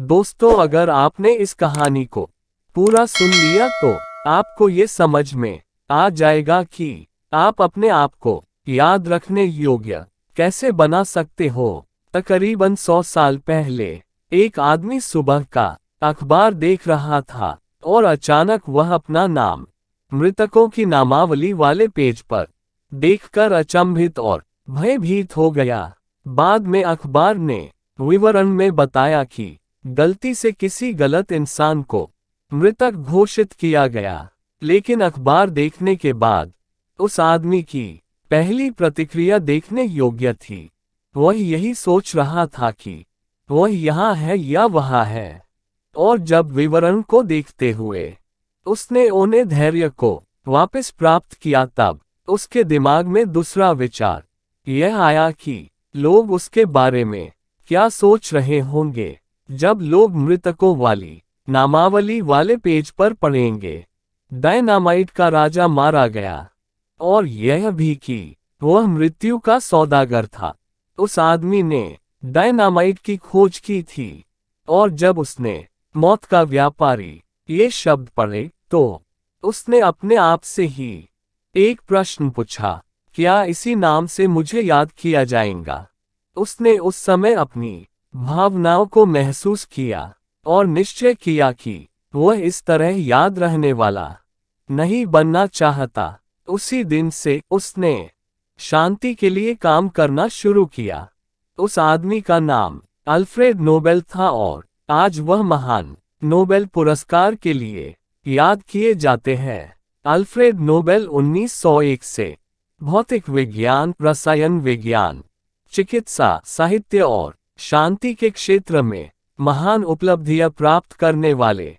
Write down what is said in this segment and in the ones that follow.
दोस्तों, अगर आपने इस कहानी को पूरा सुन लिया तो आपको ये समझ में आ जाएगा कि आप अपने आप को याद रखने योग्य कैसे बना सकते हो। तकरीबन 100 साल पहले एक आदमी सुबह का अखबार देख रहा था और अचानक वह अपना नाम मृतकों की नामावली वाले पेज पर देखकर अचंभित और भयभीत हो गया। बाद में अखबार ने विवरण में बताया कि गलती से किसी गलत इंसान को मृतक घोषित किया गया, लेकिन अखबार देखने के बाद उस आदमी की पहली प्रतिक्रिया देखने योग्य थी। वह यही सोच रहा था कि वह यहाँ है या वहाँ है, और जब विवरण को देखते हुए उसने उन्हें धैर्य को वापस प्राप्त किया, तब उसके दिमाग में दूसरा विचार यह आया कि लोग उसके बारे में क्या सोच रहे होंगे जब लोग मृतकों वाली नामावली वाले पेज पर पढ़ेंगे। डायनामाइट का राजा मारा गया, और यह भी कि वह मृत्यु का सौदागर था। उस आदमी ने डायनामाइट की खोज की थी, और जब उसने मौत का व्यापारी ये शब्द पढ़े तो उसने अपने आप से ही एक प्रश्न पूछा, क्या इसी नाम से मुझे याद किया जाएगा? उसने उस समय अपनी भावनाओं को महसूस किया और निश्चय किया कि वह इस तरह याद रहने वाला नहीं बनना चाहता। उसी दिन से उसने शांति के लिए काम करना शुरू किया। उस आदमी का नाम अल्फ्रेड नोबेल था, और आज वह महान नोबेल पुरस्कार के लिए याद किए जाते हैं। अल्फ्रेड नोबेल 1901 से भौतिक विज्ञान, रसायन विज्ञान, चिकित्सा, साहित्य और शांति के क्षेत्र में महान उपलब्धियां प्राप्त करने वाले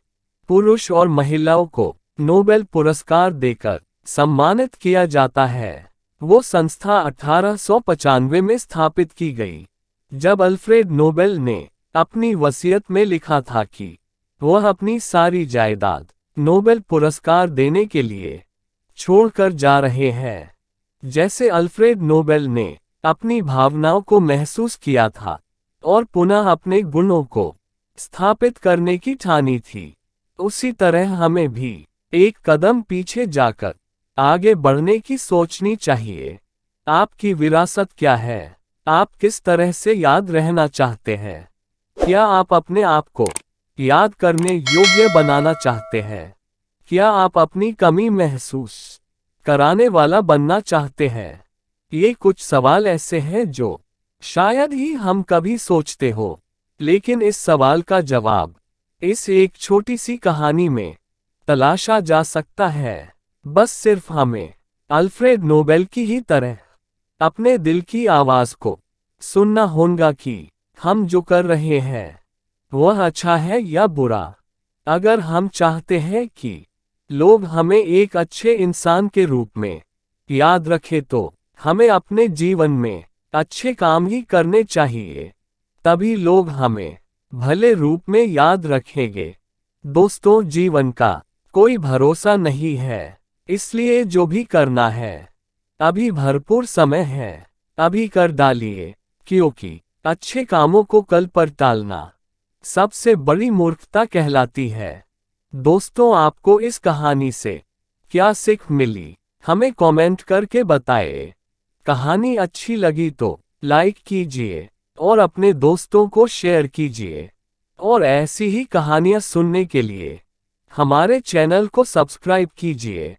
पुरुष और महिलाओं को नोबेल पुरस्कार देकर सम्मानित किया जाता है। वो संस्था 1895 में स्थापित की गई, जब अल्फ्रेड नोबेल ने अपनी वसीयत में लिखा था कि वह अपनी सारी जायदाद नोबेल पुरस्कार देने के लिए छोड़कर जा रहे हैं। जैसे अल्फ्रेड नोबेल ने अपनी भावनाओं को महसूस किया था और पुनः अपने गुणों को स्थापित करने की ठानी थी, उसी तरह हमें भी एक कदम पीछे जाकर आगे बढ़ने की सोचनी चाहिए। आपकी विरासत क्या है? आप किस तरह से याद रहना चाहते हैं? क्या आप अपने आप को याद करने योग्य बनाना चाहते हैं? क्या आप अपनी कमी महसूस कराने वाला बनना चाहते हैं? ये कुछ सवाल ऐसे हैं जो शायद ही हम कभी सोचते हो, लेकिन इस सवाल का जवाब इस एक छोटी सी कहानी में तलाशा जा सकता है। बस सिर्फ हमें अल्फ्रेड नोबेल की ही तरह अपने दिल की आवाज को सुनना होगा कि हम जो कर रहे हैं वह अच्छा है या बुरा। अगर हम चाहते हैं कि लोग हमें एक अच्छे इंसान के रूप में याद रखें, तो हमें अपने जीवन में अच्छे काम ही करने चाहिए, तभी लोग हमें भले रूप में याद रखेंगे। दोस्तों, जीवन का कोई भरोसा नहीं है, इसलिए जो भी करना है अभी भरपूर समय है, अभी कर डालिए, क्योंकि अच्छे कामों को कल पर टालना सबसे बड़ी मूर्खता कहलाती है। दोस्तों, आपको इस कहानी से क्या सीख मिली, हमें कमेंट करके बताएं। कहानी अच्छी लगी तो लाइक कीजिए और अपने दोस्तों को शेयर कीजिए, और ऐसी ही कहानियां सुनने के लिए हमारे चैनल को सब्सक्राइब कीजिए।